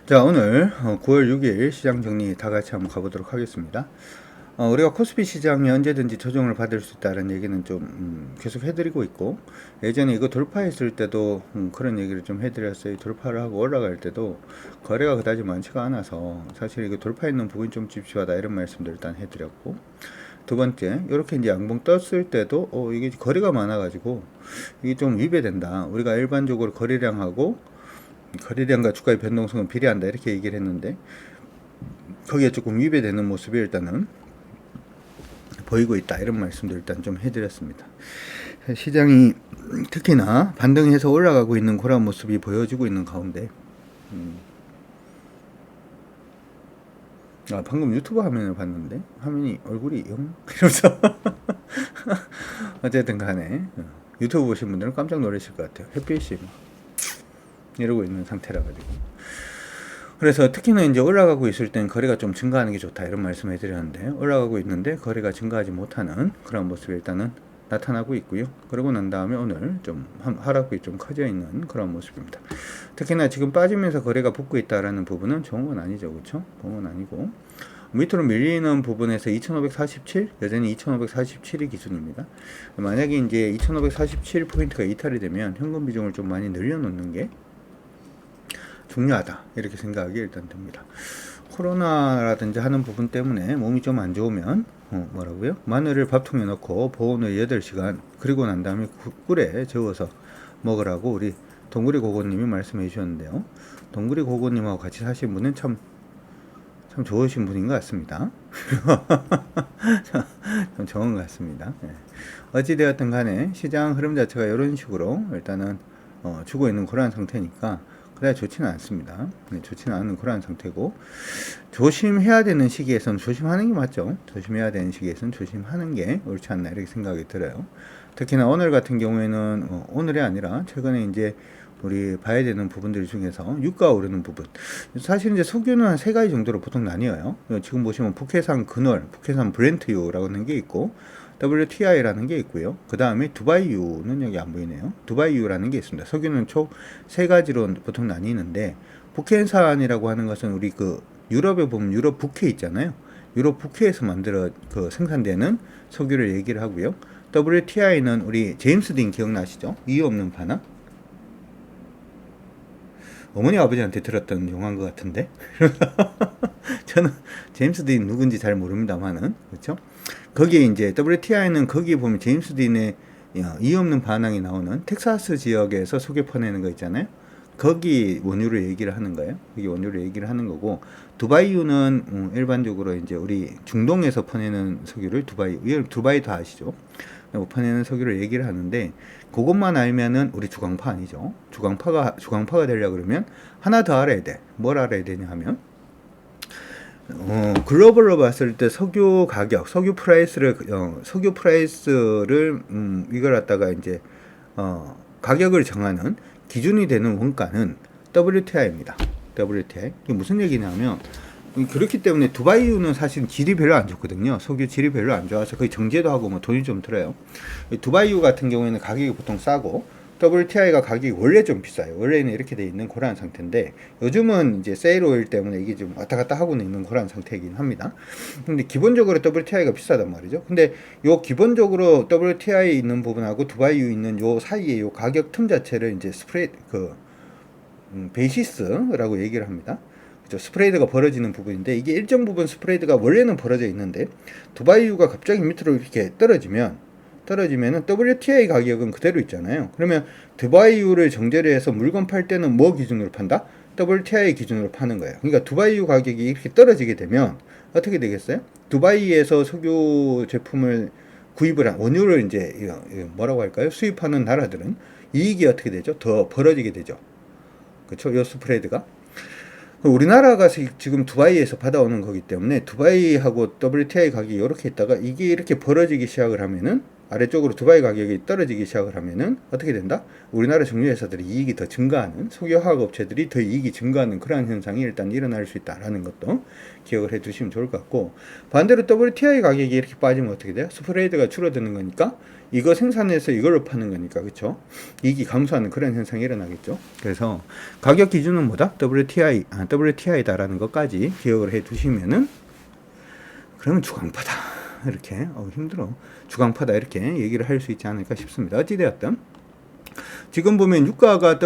자, 오늘 9월 6일 시장 정리 다 같이 한번 가보도록 하겠습니다. 우리가 코스피 시장이 언제든지 조정을 받을 수 있다는 얘기는 좀 계속 해드리고 있고, 예전에 이거 돌파했을 때도 그런 얘기를 좀 해드렸어요. 돌파를 하고 올라갈 때도 거래가 그다지 많지가 않아서 사실 이거 돌파했는 부분이 좀 찝찝하다 이런 말씀들 일단 해드렸고, 두 번째, 이렇게 이제 양봉 떴을 때도 이게 거래가 많아가지고 이게 좀 위배된다. 우리가 일반적으로 거래량과 주가의 변동성은 비례한다 이렇게 얘기를 했는데, 거기에 조금 위배되는 모습이 일단은 보이고 있다 이런 말씀도 일단 좀 해드렸습니다. 시장이 특히나 반등해서 올라가고 있는 그런 모습이 보여지고 있는 가운데, 방금 유튜브 화면을 봤는데 화면이 얼굴이 영 이러면서 어쨌든 간에 유튜브 보신 분들은 깜짝 놀라실 것 같아요. 햇빛이 막 이러고 있는 상태라 가지고. 그래서 특히나 이제 올라가고 있을 땐 거래가 좀 증가하는 게 좋다 이런 말씀을 해드렸는데, 올라가고 있는데 거래가 증가하지 못하는 그런 모습이 일단은 나타나고 있고요. 그러고 난 다음에 오늘 좀 하락폭이 좀 커져 있는 그런 모습입니다. 특히나 지금 빠지면서 거래가 붙고 있다라는 부분은 좋은 건 아니죠, 그렇죠? 좋은 건 아니고, 밑으로 밀리는 부분에서 2547, 여전히 2547이 기준입니다. 만약에 이제 2547 포인트가 이탈이 되면 현금 비중을 좀 많이 늘려놓는 게 중요하다 이렇게 생각이 일단 듭니다. 코로나라든지 하는 부분 때문에 몸이 좀 안 좋으면 뭐라고요? 마늘을 밥통에 넣고 보온을 8시간 그리고 난 다음에 꿀에 저어서 먹으라고 우리 동구리 고고님이 말씀해 주셨는데요. 동구리 고고님하고 같이 사신 분은 참 좋으신 분인 것 같습니다. 참 좋은 것 같습니다. 네. 어찌되었든 간에 시장 흐름 자체가 이런 식으로 일단은 주고 있는 그러한 상태니까 그다지 좋지는 않습니다. 네, 좋지는 않은 그러한 상태고, 조심해야 되는 시기에서는 조심하는 게 맞죠. 조심해야 되는 시기에서는 조심하는 게 옳지 않나 이렇게 생각이 들어요. 특히나 오늘 같은 경우에는 오늘이 아니라 최근에 이제 우리 봐야 되는 부분들 중에서 유가 오르는 부분, 사실 이제 석유는 한 세 가지 정도로 보통 나뉘어요. 지금 보시면 북해산 근월, 북해산 브렌트유라고 하는 게 있고 WTI라는 게 있고요. 그 다음에 두바이유는 여기 안 보이네요. 두바이유라는 게 있습니다. 석유는 총 세 가지로 보통 나뉘는데, 북해산이라고 하는 것은 우리 유럽에 보면 유럽 북해 있잖아요. 유럽 북해에서 생산되는 석유를 얘기를 하고요. WTI는 우리 제임스 딘 기억나시죠? 이유 없는 반항? 어머니 아버지한테 들었던 영화인 것 같은데 저는 제임스 딘 누군지 잘 모릅니다만은, 그렇죠? 거기에 이제 WTI는 거기에 보면 제임스 딘의 이유 없는 반항이 나오는 텍사스 지역에서 석유 퍼내는 거 있잖아요. 거기 원유를 얘기를 하는 거예요. 거기 원유를 얘기를 하는 거고, 두바이유는 일반적으로 이제 우리 중동에서 퍼내는 석유를 두바이 다 아시죠? 퍼내는 석유를 얘기를 하는데, 그것만 알면은 우리 주광파 아니죠. 주광파가 되려고 그러면 하나 더 알아야 돼. 뭘 알아야 되냐 하면, 글로벌로 봤을 때 석유 가격, 석유 프라이스를 이걸 갖다가 이제 가격을 정하는 기준이 되는 원가는 WTI입니다. WTI. 이게 무슨 얘기냐면, 그렇기 때문에 두바이유는 사실 질이 별로 안 좋거든요. 석유 질이 별로 안 좋아서 거의 정제도 하고 뭐 돈이 좀 들어요. 두바이유 같은 경우에는 가격이 보통 싸고, WTI가 가격이 원래 좀 비싸요. 원래는 이렇게 돼 있는 그런 상태인데, 요즘은 이제 세일 오일 때문에 이게 좀 왔다 갔다 하고는 있는 그런 상태이긴 합니다. 근데 기본적으로 WTI가 비싸단 말이죠. 근데 요 기본적으로 WTI 있는 부분하고 두바이유 있는 요 사이에 요 가격 틈 자체를 이제 베이시스라고 얘기를 합니다. 그렇죠? 스프레이드가 벌어지는 부분인데, 이게 일정 부분 스프레이드가 원래는 벌어져 있는데 두바이유가 갑자기 밑으로 이렇게 떨어지면은 WTI 가격은 그대로 있잖아요. 그러면 두바이유를 정제를 해서 물건 팔 때는 뭐 기준으로 판다? WTI 기준으로 파는 거예요. 그러니까 두바이유 가격이 이렇게 떨어지게 되면 어떻게 되겠어요? 두바이에서 석유 제품을 구입을 한 원유를 이제 뭐라고 할까요? 수입하는 나라들은 이익이 어떻게 되죠? 더 벌어지게 되죠. 그렇죠? 요 스프레드가. 우리나라가 지금 두바이에서 받아오는 거기 때문에 두바이하고 WTI 가격이 이렇게 있다가 이게 이렇게 벌어지기 시작을 하면은 아래쪽으로 두바이 가격이 떨어지기 시작을 하면은 어떻게 된다? 우리나라 정유회사들이 이익이 더 증가하는, 석유화학 업체들이 더 이익이 증가하는 그러한 현상이 일단 일어날 수 있다라는 것도 기억을 해 두시면 좋을 것 같고, 반대로 WTI 가격이 이렇게 빠지면 어떻게 돼요? 스프레드가 줄어드는 거니까 이거 생산해서 이걸로 파는 거니까, 그쵸? 이익이 감소하는 그런 현상이 일어나겠죠. 그래서 가격 기준은 뭐다? WTI다라는 것까지 기억을 해 두시면은, 그러면 주광파다 이렇게 힘들어 주광파다 이렇게 얘기를 할 수 있지 않을까 싶습니다. 어찌되었든 지금 보면 유가가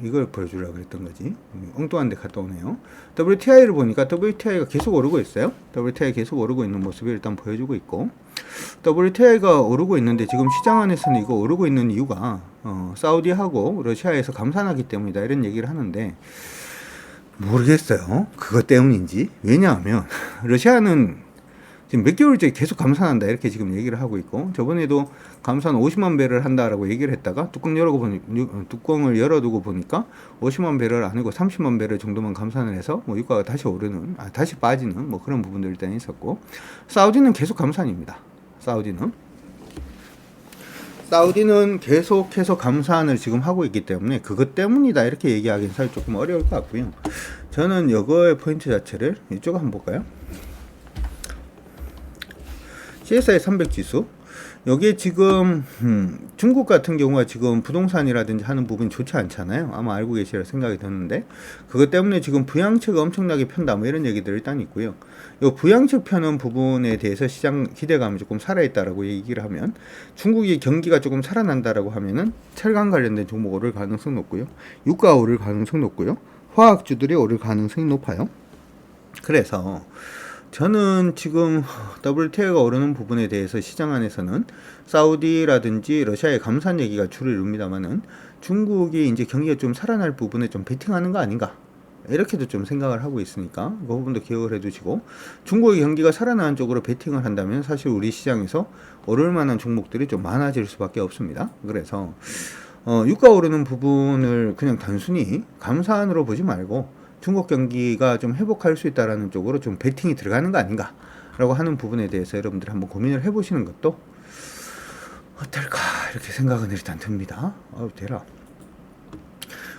이걸 보여주려고 그랬던 거지. 엉뚱한 데 갔다 오네요. WTI를 보니까 WTI가 계속 오르고 있어요. WTI 계속 오르고 있는 모습을 일단 보여주고 있고, WTI가 오르고 있는데 지금 시장 안에서는 이거 오르고 있는 이유가 사우디하고 러시아에서 감산하기 때문이다 이런 얘기를 하는데, 모르겠어요. 그것 때문인지. 왜냐하면 러시아는 지금 몇 개월째 계속 감산한다 이렇게 지금 얘기를 하고 있고, 저번에도 감산 50만 배럴 한다라고 얘기를 했다가 뚜껑을 열어두고 보니까 50만 배럴 아니고 30만 배럴 정도만 감산을 해서 뭐 유가가 다시 다시 빠지는 뭐 그런 부분들 일단 있었고, 사우디는 계속 감산입니다. 사우디는 계속해서 감산을 지금 하고 있기 때문에 그것 때문이다 이렇게 얘기하기는 사실 조금 어려울 것 같고요. 저는 이거의 포인트 자체를 이쪽 한번 볼까요? CSI 300 지수. 여기에 지금 중국 같은 경우가 지금 부동산이라든지 하는 부분이 좋지 않잖아요. 아마 알고 계시리라 생각이 드는데, 그것 때문에 지금 부양책을 엄청나게 편다 뭐 이런 얘기들이 일단 있고요. 이 부양책 펴는 부분에 대해서 시장 기대감이 조금 살아있다라고 얘기를 하면, 중국이 경기가 조금 살아난다라고 하면은 철강 관련된 종목 오를 가능성이 높고요, 유가 오를 가능성이 높고요, 화학주들이 오를 가능성이 높아요. 그래서 저는 지금 WTI가 오르는 부분에 대해서 시장 안에서는 사우디라든지 러시아의 감산 얘기가 주를 이룹니다만은, 중국이 이제 경기가 좀 살아날 부분에 좀 베팅하는 거 아닌가 이렇게도 좀 생각을 하고 있으니까 그 부분도 기억을 해두시고, 중국의 경기가 살아나는 쪽으로 베팅을 한다면 사실 우리 시장에서 오를 만한 종목들이 좀 많아질 수밖에 없습니다. 그래서 유가 오르는 부분을 그냥 단순히 감산으로 보지 말고 중국 경기가 좀 회복할 수 있다라는 쪽으로 좀 베팅이 들어가는 거 아닌가 라고 하는 부분에 대해서 여러분들 한번 고민을 해보시는 것도 어떨까 이렇게 생각은 일단 듭니다. 되라.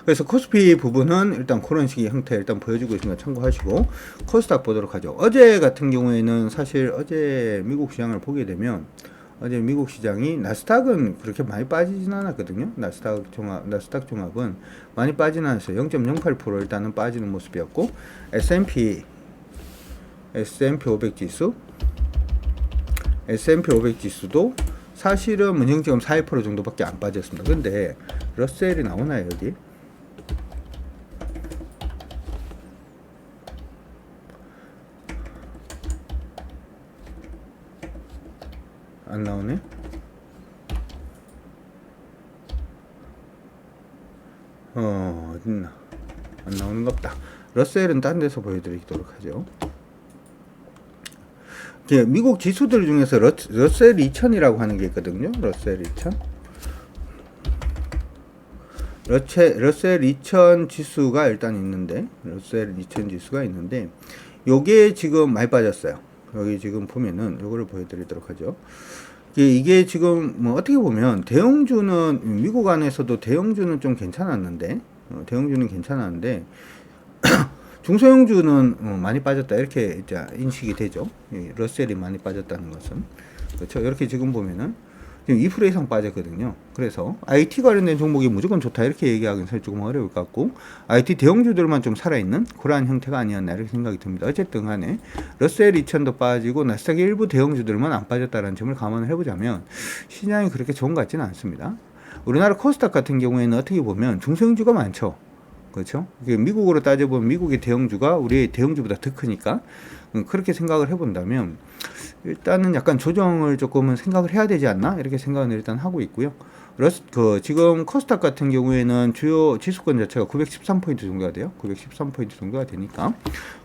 그래서 코스피 부분은 일단 그런 식의 형태 일단 보여주고 있으니까 참고하시고, 코스닥 보도록 하죠. 어제 같은 경우에는 사실 어제 미국 시장을 보게 되면, 어제 미국 시장이 나스닥은 그렇게 많이 빠지진 않았거든요. 나스닥 종합은 많이 빠지진 않았어요. 0.08% 일단은 빠지는 모습이었고, S&P 500 지수도 사실은 0.41% 정도밖에 안 빠졌습니다. 근데 러셀이 나오나요 여기? 안 나오네? 어딨나? 안 나오는 것 같다. 러셀은 딴 데서 보여드리도록 하죠. 미국 지수들 중에서 러셀 2000이라고 하는 게 있거든요. 러셀 2000. 러셀 2000 지수가 일단 있는데, 러셀 2000 지수가 있는데, 요게 지금 많이 빠졌어요. 여기 지금 보면은 요거를 보여드리도록 하죠. 이게 지금 뭐 어떻게 보면 대형주는 미국 안에서도 대형주는 좀 괜찮았는데, 중소형주는 많이 빠졌다 이렇게 이제 인식이 되죠. 러셀이 많이 빠졌다는 것은, 그렇죠. 이렇게 지금 보면은 지금 2% 이상 빠졌거든요. 그래서 IT 관련된 종목이 무조건 좋다 이렇게 얘기하기는 사실 조금 어려울 것 같고, IT 대형주들만 좀 살아있는 그러한 형태가 아니었나 이렇게 생각이 듭니다. 어쨌든 간에 러셀 2000도 빠지고 나스닥의 일부 대형주들만 안 빠졌다는 점을 감안을 해보자면 시장이 그렇게 좋은 것 같지는 않습니다. 우리나라 코스닥 같은 경우에는 어떻게 보면 중소형주가 많죠. 그렇죠? 미국으로 따져보면 미국의 대형주가 우리의 대형주보다 더 크니까, 그렇게 생각을 해본다면 일단은 약간 조정을 조금은 생각을 해야 되지 않나 이렇게 생각을 일단 하고 있고요. 지금 코스닥 같은 경우에는 주요 지수권 자체가 913포인트 정도가 돼요. 913포인트 정도가 되니까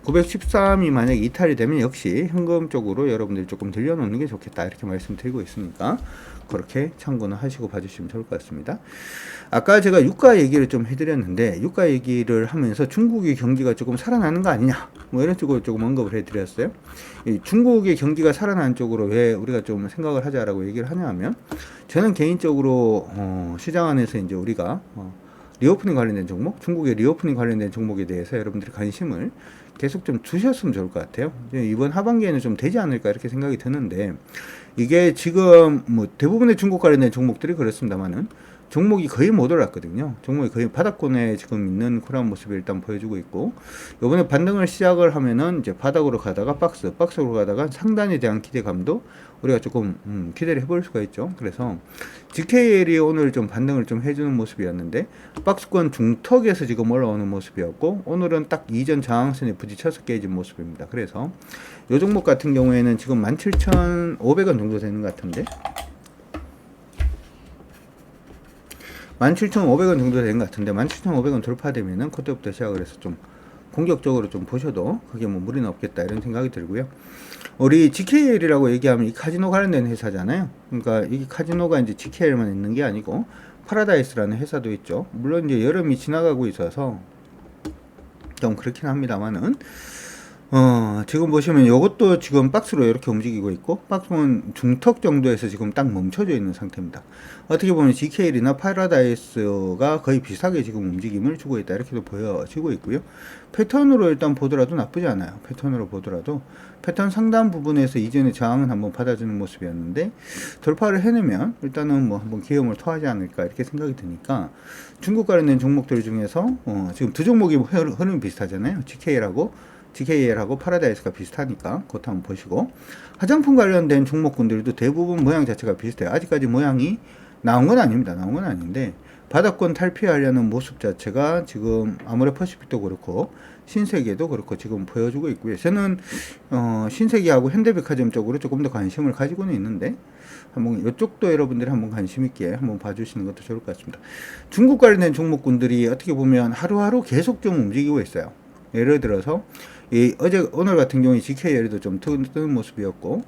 913이 만약에 이탈이 되면 역시 현금 쪽으로 여러분들이 조금 들려놓는 게 좋겠다 이렇게 말씀드리고 있으니까 그렇게 참고는 하시고 봐주시면 좋을 것 같습니다. 아까 제가 유가 얘기를 좀 해드렸는데, 유가 얘기를 하면서 중국의 경기가 조금 살아나는 거 아니냐 뭐 이런 쪽으로 조금 언급을 해드렸습니다. 드렸어요. 이 중국의 경기가 살아난 쪽으로 왜 우리가 좀 생각을 하자라고 얘기를 하냐 하면, 저는 개인적으로 시장 안에서 이제 우리가 리오프닝 관련된 종목, 중국의 리오프닝 관련된 종목에 대해서 여러분들이 관심을 계속 좀 두셨으면 좋을 것 같아요. 이번 하반기에는 좀 되지 않을까 이렇게 생각이 드는데, 이게 지금 뭐 대부분의 중국 관련된 종목들이 그렇습니다만은 종목이 거의 못 올랐거든요. 종목이 거의 바닥권에 지금 있는 그런 모습을 일단 보여주고 있고, 이번에 반등을 시작을 하면은 이제 바닥으로 가다가 박스로 가다가 상단에 대한 기대감도 우리가 조금 기대를 해볼 수가 있죠. 그래서 GKL이 오늘 좀 반등을 좀 해주는 모습이었는데, 박스권 중턱에서 지금 올라오는 모습이었고, 오늘은 딱 이전 저항선에 부딪혀서 깨진 모습입니다. 그래서 이 종목 같은 경우에는 지금 17,500원 정도 되는 것 같은데, 17,500원 정도 되는 것 같은데, 17,500원 돌파되면은 그때부터 시작을 해서 좀 공격적으로 좀 보셔도 그게 뭐 무리는 없겠다 이런 생각이 들고요. 우리 GKL이라고 얘기하면 이 카지노 관련된 회사잖아요. 그러니까 이 카지노가 이제 GKL만 있는 게 아니고 파라다이스라는 회사도 있죠. 물론 이제 여름이 지나가고 있어서 좀 그렇긴 합니다만은, 지금 보시면 이것도 지금 박스로 이렇게 움직이고 있고, 박스는 중턱 정도에서 지금 딱 멈춰져 있는 상태입니다. 어떻게 보면 GKL이나 파라다이스가 거의 비슷하게 지금 움직임을 주고 있다 이렇게도 보여지고 있고요. 패턴으로 일단 보더라도 나쁘지 않아요. 패턴으로 보더라도 패턴 상단 부분에서 이전에 저항은 한번 받아주는 모습이었는데, 돌파를 해내면 일단은 뭐 한번 기염을 토하지 않을까 이렇게 생각이 드니까, 중국 관련된 종목들 중에서 지금 두 종목이 흐름이 비슷하잖아요. GKL하고 파라다이스가 비슷하니까 그것도 한번 보시고, 화장품 관련된 종목군들도 대부분 모양 자체가 비슷해요. 아직까지 모양이 나온 건 아닙니다. 나온 건 아닌데, 바닥권 탈피하려는 모습 자체가 지금 아모레퍼시픽도 그렇고 신세계도 그렇고 지금 보여주고 있고요. 저는 신세계하고 현대백화점 쪽으로 조금 더 관심을 가지고는 있는데, 한번 이쪽도 여러분들이 한번 관심 있게 한번 봐주시는 것도 좋을 것 같습니다. 중국 관련된 종목군들이 어떻게 보면 하루하루 계속 좀 움직이고 있어요. 예를 들어서 오늘 같은 경우에 GKL도 좀 뜨는 모습이었고,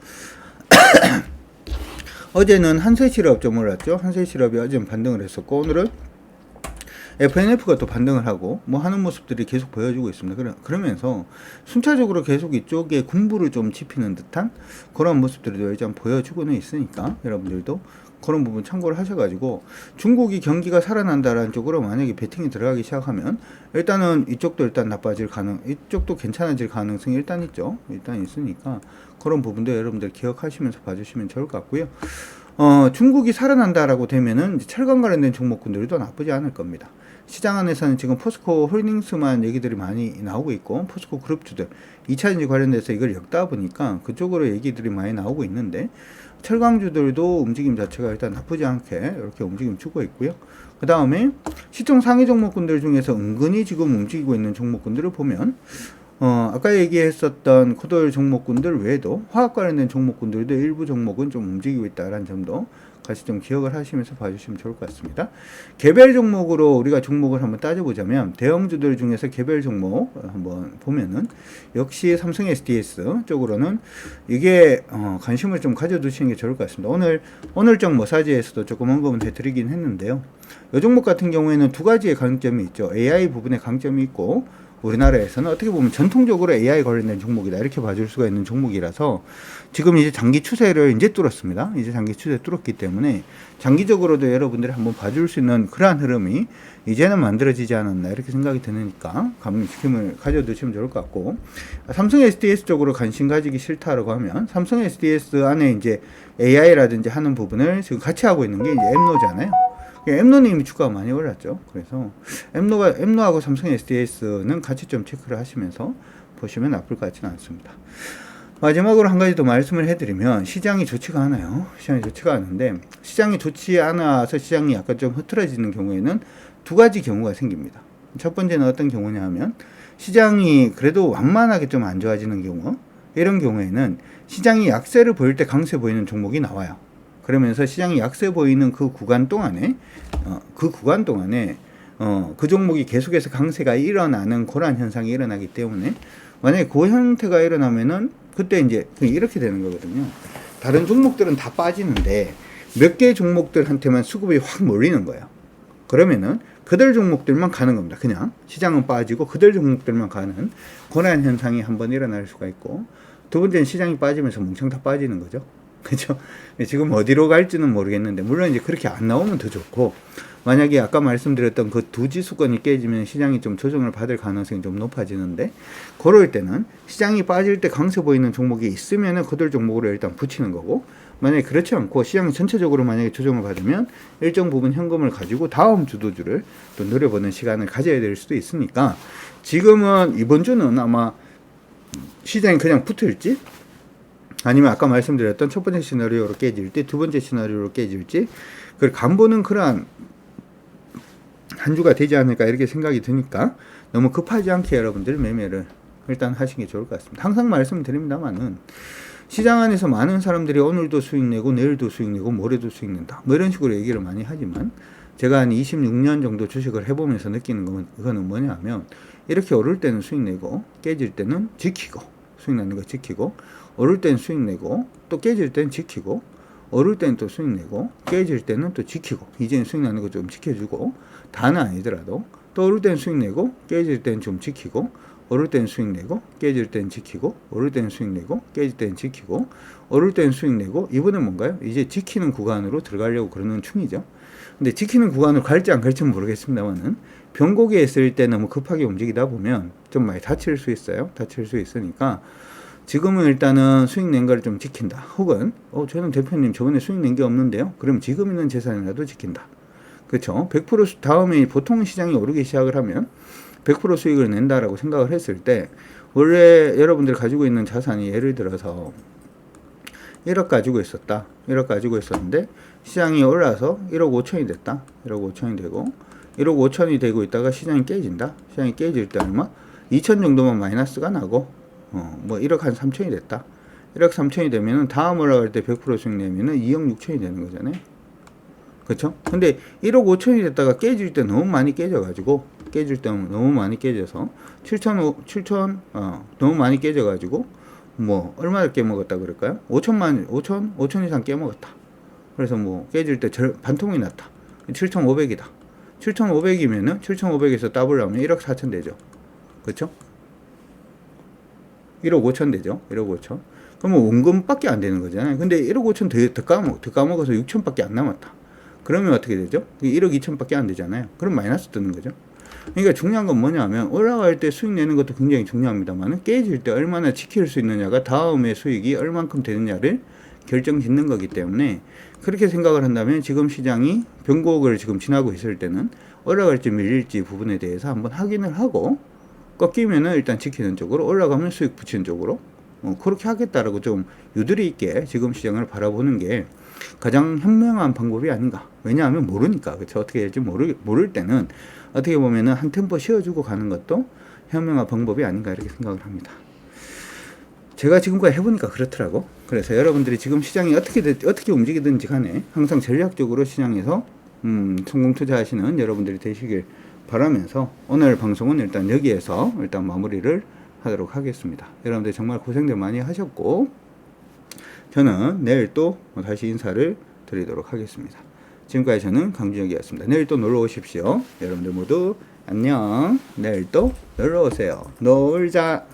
어제는 한세실업 좀 올랐죠. 한세실업이 어제는 반등을 했었고, 오늘은 FNF가 또 반등을 하고 뭐 하는 모습들이 계속 보여주고 있습니다. 그러면서 순차적으로 계속 이쪽에 군부를 좀 지피는 듯한 그런 모습들이 일단 보여주고는 있으니까, 여러분들도 그런 부분 참고를 하셔가지고, 중국이 경기가 살아난다라는 쪽으로 만약에 베팅이 들어가기 시작하면 일단은 이쪽도 일단 이쪽도 괜찮아질 가능성이 일단 있죠. 일단 있으니까 그런 부분도 여러분들 기억하시면서 봐주시면 좋을 것 같고요. 중국이 살아난다라고 되면은 철강 관련된 종목군들도 나쁘지 않을 겁니다. 시장 안에서는 지금 포스코 홀딩스만 얘기들이 많이 나오고 있고, 포스코 그룹주들 2차전지 관련돼서 이걸 엮다 보니까 그쪽으로 얘기들이 많이 나오고 있는데, 철강주들도 움직임 자체가 일단 나쁘지 않게 이렇게 움직임 주고 있고요. 그 다음에 시총 상위 종목군들 중에서 은근히 지금 움직이고 있는 종목군들을 보면, 아까 얘기했었던 코돌 종목군들 외에도 화학 관련된 종목군들도 일부 종목은 좀 움직이고 있다는 점도 같이 좀 기억을 하시면서 봐주시면 좋을 것 같습니다. 개별 종목으로 우리가 종목을 한번 따져보자면, 대형주들 중에서 개별 종목 한번 보면은 역시 삼성 SDS 쪽으로는 이게 관심을 좀 가져두시는 게 좋을 것 같습니다. 오늘 정 머사지에서도 조금 언급은 해드리긴 했는데요. 이 종목 같은 경우에는 두 가지의 강점이 있죠. AI 부분에 강점이 있고, 우리나라에서는 어떻게 보면 전통적으로 AI 관련된 종목이다 이렇게 봐줄 수가 있는 종목이라서, 지금 이제 장기 추세를 이제 뚫었습니다. 이제 장기 추세 뚫었기 때문에 장기적으로도 여러분들이 한번 봐줄 수 있는 그러한 흐름이 이제는 만들어지지 않았나 이렇게 생각이 드니까 감심을 가져두시면 좋을 것 같고, 삼성 SDS 쪽으로 관심 가지기 싫다라고 하면, 삼성 SDS 안에 이제 AI라든지 하는 부분을 지금 같이 하고 있는 게 이제 엠노잖아요. 엠노는 이미 주가가 많이 올랐죠. 그래서 엠노하고 삼성 SDS는 같이 좀 체크를 하시면서 보시면 나쁠 것 같지는 않습니다. 마지막으로 한 가지 더 말씀을 해드리면, 시장이 좋지가 않아요. 시장이 좋지가 않은데, 시장이 좋지 않아서 시장이 약간 좀 흐트러지는 경우에는 두 가지 경우가 생깁니다. 첫 번째는 어떤 경우냐 하면, 시장이 그래도 완만하게 좀 안 좋아지는 경우, 이런 경우에는 시장이 약세를 보일 때 강세 보이는 종목이 나와요. 그러면서 시장이 약세 보이는 그 구간 동안에 그 종목이 계속해서 강세가 일어나는 그러한 현상이 일어나기 때문에, 만약에 그 형태가 일어나면은 그때 이제 이렇게 되는 거거든요. 다른 종목들은 다 빠지는데 몇 개 종목들한테만 수급이 확 몰리는 거예요. 그러면은 그들 종목들만 가는 겁니다. 그냥 시장은 빠지고 그들 종목들만 가는 그런 현상이 한번 일어날 수가 있고, 두 번째는 시장이 빠지면서 뭉청 다 빠지는 거죠. 그렇죠? 지금 어디로 갈지는 모르겠는데, 물론 이제 그렇게 안 나오면 더 좋고, 만약에 아까 말씀드렸던 그 두 지수권이 깨지면 시장이 좀 조정을 받을 가능성이 좀 높아지는데, 그럴 때는 시장이 빠질 때 강세 보이는 종목이 있으면은 그들 종목으로 일단 붙이는 거고, 만약에 그렇지 않고 시장이 전체적으로 만약에 조정을 받으면 일정 부분 현금을 가지고 다음 주도주를 또 노려보는 시간을 가져야 될 수도 있으니까, 지금은 이번 주는 아마 시장이 그냥 붙을지, 아니면 아까 말씀드렸던 첫 번째 시나리오로 깨질지, 두 번째 시나리오로 깨질지, 그걸 간보는 그러한 한 주가 되지 않을까 이렇게 생각이 드니까, 너무 급하지 않게 여러분들 매매를 일단 하시는 게 좋을 것 같습니다. 항상 말씀드립니다만은 시장 안에서 많은 사람들이 오늘도 수익 내고 내일도 수익 내고 모레도 수익 낸다 뭐 이런 식으로 얘기를 많이 하지만, 제가 한 26년 정도 주식을 해보면서 느끼는 건, 그거는 뭐냐면, 이렇게 오를 때는 수익 내고 깨질 때는 지키고, 수익 나는 거 지키고, 오를 때는 수익 내고 또 깨질 때는 지키고, 오를 때는 또 수익 내고 깨질 때는 또 지키고, 이제는 수익 나는 거 좀 지켜주고, 다는 아니더라도 또 오를 때는 수익 내고 깨질 때는 좀 지키고, 오를 때는 수익 내고 깨질 때는 지키고, 오를 때는 수익 내고 깨질 때는 지키고, 오를 때는 수익 내고, 이번엔 뭔가요? 이제 지키는 구간으로 들어가려고 그러는 충이죠. 근데 지키는 구간으로 갈지 안 갈지는 모르겠습니다만은, 변곡에 있을 때 너무 급하게 움직이다 보면 좀 많이 다칠 수 있어요. 다칠 수 있으니까 지금은 일단은 수익 낸 거를 좀 지킨다. 혹은 저는 대표님 저번에 수익 낸 게 없는데요. 그럼 지금 있는 재산이라도 지킨다. 그렇죠? 100% 다음에 보통 시장이 오르기 시작을 하면 100% 수익을 낸다라고 생각을 했을 때, 원래 여러분들이 가지고 있는 자산이 예를 들어서 1억 가지고 있었다. 1억 가지고 있었는데 시장이 올라서 1억 5천이 됐다. 1억 5천이 되고 1억 5천이 되고 있다가 시장이 깨진다. 시장이 깨질 때 얼마? 2천 정도만 마이너스가 나고 뭐 1억 한 3천이 됐다. 1억 3천이 되면은 다음 올라갈 때 100% 수익 내면은 2억 6천이 되는 거잖아요. 그렇죠? 근데 1억 5천이 됐다가 깨질 때 너무 많이 깨져가지고, 깨질 때 너무 많이 깨져서 7천 너무 많이 깨져가지고 뭐 얼마를 깨먹었다 그럴까요? 5천 이상 깨먹었다. 그래서 뭐 깨질 때 반토막이 났다. 7,500이다. 7,500이면은 7,500에서 더블하면 1억 4천 되죠. 그렇죠? 1억 5천 되죠. 1억 5천. 그러면 원금밖에 안 되는 거잖아요. 근데 1억 5천 더 까먹어서 6천밖에 안 남았다. 그러면 어떻게 되죠? 1억 2천밖에 안 되잖아요. 그럼 마이너스 뜨는 거죠. 그러니까 중요한 건 뭐냐면, 올라갈 때 수익 내는 것도 굉장히 중요합니다만, 깨질 때 얼마나 지킬 수 있느냐가 다음에 수익이 얼만큼 되느냐를 결정 짓는 거기 때문에, 그렇게 생각을 한다면 지금 시장이 변곡을 지금 지나고 있을 때는 올라갈지 밀릴지 부분에 대해서 한번 확인을 하고, 꺾이면은 일단 지키는 쪽으로, 올라가면 수익 붙이는 쪽으로 그렇게 하겠다라고 좀 유도리 있게 지금 시장을 바라보는 게 가장 현명한 방법이 아닌가. 왜냐하면 모르니까. 그렇죠? 어떻게 될지 모를 때는 어떻게 보면은 한 템포 쉬어주고 가는 것도 현명한 방법이 아닌가 이렇게 생각을 합니다. 제가 지금까지 해보니까 그렇더라고. 그래서 여러분들이 지금 시장이 어떻게 움직이든지 간에 항상 전략적으로 시장에서 성공 투자하시는 여러분들이 되시길 바라면서, 오늘 방송은 일단 여기에서 일단 마무리를 하도록 하겠습니다. 여러분들 정말 고생들 많이 하셨고, 저는 내일 또 다시 인사를 드리도록 하겠습니다. 지금까지 저는 강준혁이었습니다. 내일 또 놀러 오십시오. 여러분들 모두 안녕. 내일 또 놀러 오세요. 놀자.